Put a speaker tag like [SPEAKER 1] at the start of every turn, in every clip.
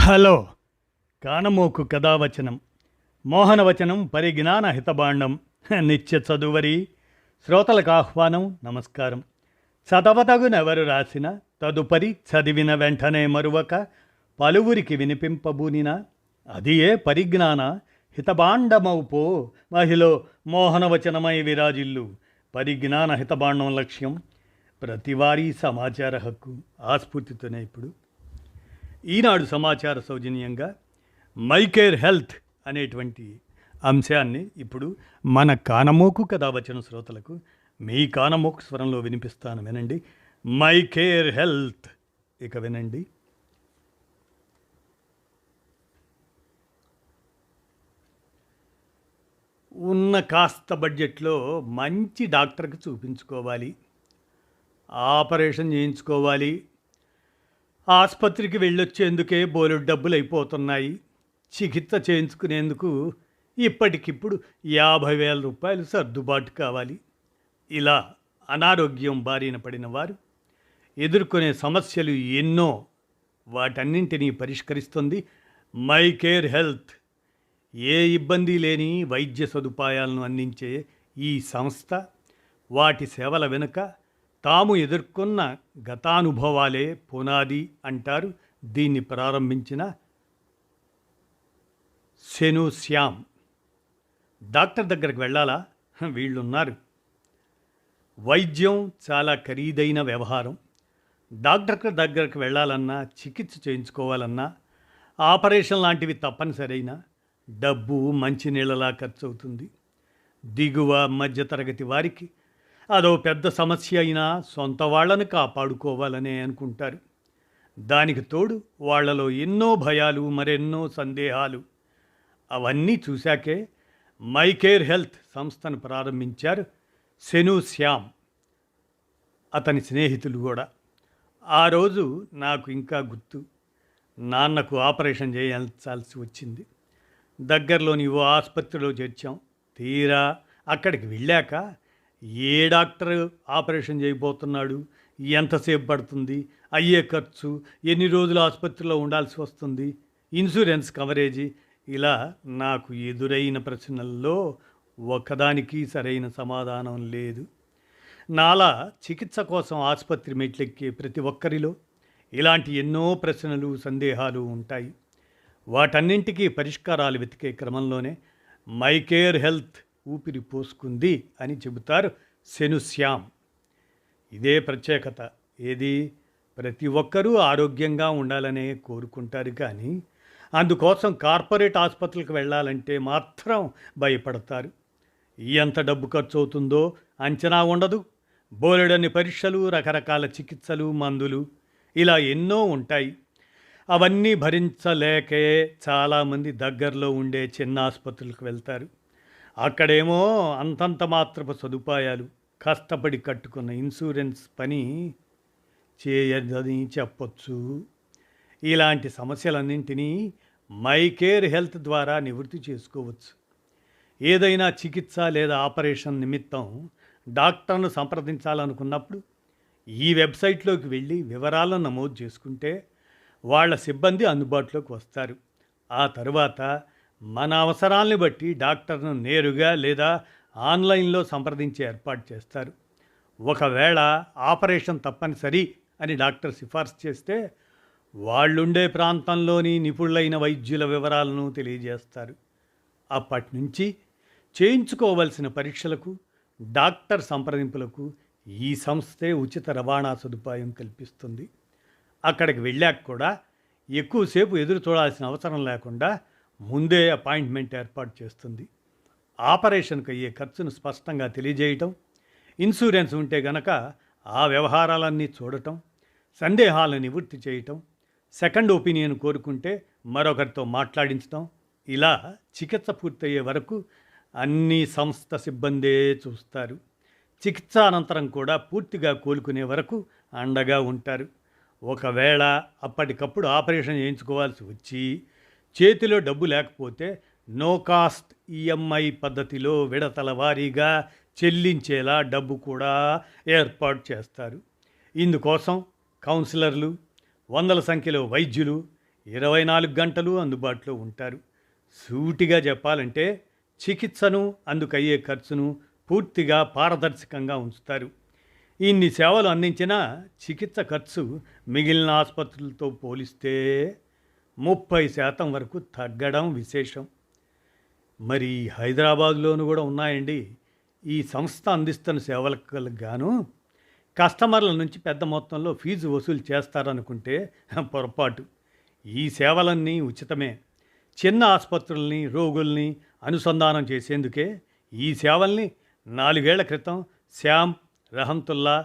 [SPEAKER 1] Hello కానమోకు కథావచనం మోహనవచనం పరిజ్ఞాన హితబాండం నిత్య చదువరి శ్రోతలకు ఆహ్వానం నమస్కారం. చదవతగునెవరు రాసిన తదుపరి చదివిన వెంటనే మరువక పలువురికి వినిపింపబూనిన అది ఏ పరిజ్ఞాన హితబాండమౌపో మహిళ మోహనవచనమై విరాజిల్లు. పరిజ్ఞాన హితబాండం లక్ష్యం ప్రతివారీ సమాచార హక్కు. ఆస్ఫూర్తితోనే ఇప్పుడు ఈనాడు సమాచార సౌజన్యంగా మైకేర్ హెల్త్ అనేటువంటి అంశాన్ని ఇప్పుడు మన కానమోకు కథ వచ్చిన శ్రోతలకు మీ కానమోకు స్వరంలో వినిపిస్తాను, వినండి. మైకేర్ హెల్త్. ఇక వినండి. ఉన్న కాస్త బడ్జెట్లో మంచి డాక్టర్కి చూపించుకోవాలి, ఆపరేషన్ చేయించుకోవాలి. ఆసుపత్రికి వెళ్ళొచ్చేందుకే బోలెడు డబ్బులు అయిపోతున్నాయి. చికిత్స చేయించుకునేందుకు ఇప్పటికిప్పుడు 50,000 రూపాయలు సర్దుబాటు కావాలి. ఇలా అనారోగ్యం బారిన పడిన వారు ఎదుర్కొనే సమస్యలు ఎన్నో. వాటన్నింటినీ పరిష్కరిస్తుంది మైకేర్ హెల్త్. ఏ ఇబ్బంది లేని వైద్య సదుపాయాలను అందించే ఈ సంస్థ వాటి సేవల వెనుక తాము ఎదుర్కొన్న గతానుభవాలే పునాది అంటారు దీన్ని ప్రారంభించిన సెను శ్యామ్. డాక్టర్ దగ్గరికి వెళ్ళాలా? వీళ్ళున్నారు. వైద్యం చాలా ఖరీదైన వ్యవహారం. డాక్టర్ దగ్గరికి వెళ్ళాలన్నా, చికిత్స చేయించుకోవాలన్నా, ఆపరేషన్ లాంటివి తప్పనిసరైన డబ్బు మంచినీళ్ళలా ఖర్చు అవుతుంది. దిగువ మధ్యతరగతి వారికి అదో పెద్ద సమస్య అయినా సొంత వాళ్ళని కాపాడుకోవాలనే అనుకుంటారు. దానికి తోడు వాళ్లలో ఎన్నో భయాలు, మరెన్నో సందేహాలు. అవన్నీ చూశాకే మైకేర్ హెల్త్ సంస్థను ప్రారంభించారు సెను శ్యామ్, అతని స్నేహితులు కూడా. ఆ రోజు నాకు ఇంకా గుర్తు. నాన్నకు ఆపరేషన్ చేయించాల్సి వచ్చింది. దగ్గరలోని ఓ ఆసుపత్రిలో చేర్చాం. తీరా అక్కడికి వెళ్ళాక ఏ డాక్టర్ ఆపరేషన్ చేయబోతున్నాడు, ఎంతసేపు పడుతుంది, అయ్యే ఖర్చు, ఎన్ని రోజులు ఆసుపత్రిలో ఉండాల్సి వస్తుంది, ఇన్సూరెన్స్ కవరేజీ, ఇలా నాకు ఎదురైన ప్రశ్నల్లో ఒకదానికి సరైన సమాధానం లేదు. నాలా చికిత్స కోసం ఆసుపత్రి మెట్లెక్కే ప్రతి ఒక్కరిలో ఇలాంటి ఎన్నో ప్రశ్నలు, సందేహాలు ఉంటాయి. వాటన్నింటికీ పరిష్కారాలు వెతికే క్రమంలోనే మైకేర్ హెల్త్ ఊపిరి పోసుకుంది అని చెబుతారు సెను శ్యామ్. ఇదే ప్రత్యేకత. ఏది? ప్రతి ఒక్కరూ ఆరోగ్యంగా ఉండాలనే కోరుకుంటారు, కానీ అందుకోసం కార్పొరేట్ ఆసుపత్రులకు వెళ్ళాలంటే మాత్రం భయపడతారు. ఎంత డబ్బు ఖర్చు అవుతుందో అంచనా ఉండదు. బోలెడన్ని పరీక్షలు, రకరకాల చికిత్సలు, మందులు, ఇలా ఎన్నో ఉంటాయి. అవన్నీ భరించలేకే చాలామంది దగ్గరలో ఉండే చిన్న ఆసుపత్రులకు వెళ్తారు. అక్కడేమో అంతంత మాత్రపు సదుపాయాలు, కష్టపడి కట్టుకున్న ఇన్సూరెన్స్ పని చేయదని చెప్పొచ్చు. ఇలాంటి సమస్యలన్నింటినీ మైకేర్ హెల్త్ ద్వారా నివృత్తి చేసుకోవచ్చు. ఏదైనా చికిత్స లేదా ఆపరేషన్ నిమిత్తం డాక్టర్ను సంప్రదించాలనుకున్నప్పుడు ఈ వెబ్సైట్లోకి వెళ్ళి వివరాలను నమోదు చేసుకుంటే వాళ్ళ సిబ్బంది అందుబాటులోకి వస్తారు. ఆ తరువాత మన అవసరాల్ని బట్టి డాక్టర్ను నేరుగా లేదా ఆన్లైన్లో సంప్రదించే ఏర్పాటు చేస్తారు. ఒకవేళ ఆపరేషన్ తప్పనిసరి అని డాక్టర్ సిఫార్సు చేస్తే వాళ్ళుండే ప్రాంతంలోని నిపుణులైన వైద్యుల వివరాలను తెలియజేస్తారు. అప్పటి నుంచి చేయించుకోవలసిన పరీక్షలకు, డాక్టర్ సంప్రదింపులకు ఈ సంస్థే ఉచిత రవాణా సదుపాయం కల్పిస్తుంది. అక్కడికి వెళ్ళాక కూడా ఎక్కువసేపు ఎదురు చూడాల్సిన అవసరం లేకుండా ముందే అపాయింట్మెంట్ ఏర్పాటు చేస్తుంది. ఆపరేషన్కి అయ్యే ఖర్చును స్పష్టంగా తెలియజేయటం, ఇన్సూరెన్స్ ఉంటే గనక ఆ వ్యవహారాలన్నీ చూడటం, సందేహాలను నివృత్తి చేయటం, సెకండ్ ఒపీనియన్ కోరుకుంటే మరొకరితో మాట్లాడించటం, ఇలా చికిత్స పూర్తయ్యే వరకు అన్ని సంస్థ సిబ్బందే చూస్తారు. చికిత్స అనంతరం కూడా పూర్తిగా కోలుకునే వరకు అండగా ఉంటారు. ఒకవేళ అప్పటికప్పుడు ఆపరేషన్ చేయించుకోవాల్సి వచ్చి చేతిలో డబ్బు లేకపోతే నో కాస్ట్ ఈఎంఐ పద్ధతిలో విడతల వారీగా చెల్లించేలా డబ్బు కూడా ఏర్పాటు చేస్తారు. ఇందుకోసం కౌన్సిలర్లు, వందల సంఖ్యలో వైద్యులు, 24 గంటలు అందుబాటులో ఉంటారు. సూటిగా చెప్పాలంటే చికిత్సను, అందుకయ్యే ఖర్చును పూర్తిగా పారదర్శకంగా ఉంచుతారు. ఇన్ని సేవలు అందించిన చికిత్స ఖర్చు మిగిలిన ఆసుపత్రులతో పోలిస్తే 30% వరకు తగ్గడం విశేషం. మరి హైదరాబాదులోను కూడా ఉన్నాయండి. ఈ సంస్థ అందిస్తున్న సేవలకు గాను కస్టమర్ల నుంచి పెద్ద మొత్తంలో ఫీజు వసూలు చేస్తారనుకుంటే పొరపాటు. ఈ సేవలన్నీ ఉచితమే. చిన్న ఆసుపత్రుల్ని, రోగుల్ని అనుసంధానం చేసేందుకే ఈ సేవల్ని 4 ఏళ్ల క్రితం శ్యామ్, రహంతుల్లా,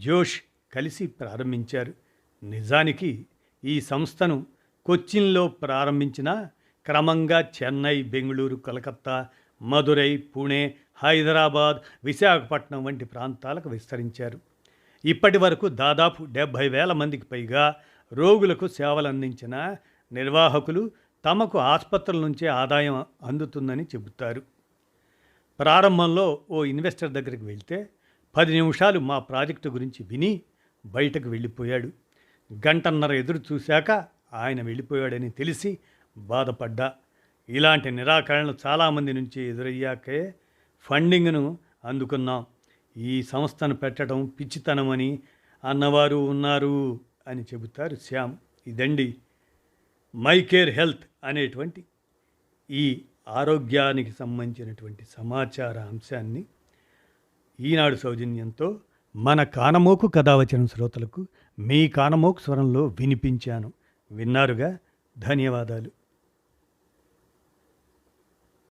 [SPEAKER 1] జోష్ కలిసి ప్రారంభించారు. నిజానికి ఈ సంస్థను కొచ్చిన్లో ప్రారంభించిన క్రమంగా చెన్నై, బెంగళూరు, కలకత్తా, మదురై, పుణే, హైదరాబాద్, విశాఖపట్నం వంటి ప్రాంతాలకు విస్తరించారు. ఇప్పటి వరకు దాదాపు 70,000 మందికి పైగా రోగులకు సేవలు అందించిన నిర్వాహకులు తమకు ఆసుపత్రుల నుంచే ఆదాయం అందుతుందని చెబుతారు. ప్రారంభంలో ఓ ఇన్వెస్టర్ దగ్గరికి వెళ్తే 10 నిమిషాలు మా ప్రాజెక్టు గురించి విని బయటకు వెళ్ళిపోయాడు. గంటన్నర ఎదురు చూశాక ఆయన వెళ్ళిపోయాడని తెలిసి బాధపడ్డా. ఇలాంటి నిరాకరణలు చాలామంది నుంచి ఎదురయ్యాకే ఫండింగ్ను అందుకున్నాం. ఈ సంస్థను పెట్టడం పిచ్చితనమని అన్నవారు ఉన్నారు అని చెబుతారు శ్యామ్. ఇదండి మైకేర్ హెల్త్ అనేటువంటి ఈ ఆరోగ్యానికి సంబంధించినటువంటి సమాచార అంశాన్ని ఈనాడు సౌజన్యంతో మన కానమోకు కథావచన శ్రోతలకు మీ కానమోకు స్వరంలో వినిపించాను. విన్నారుగా? ధన్యవాదాలు.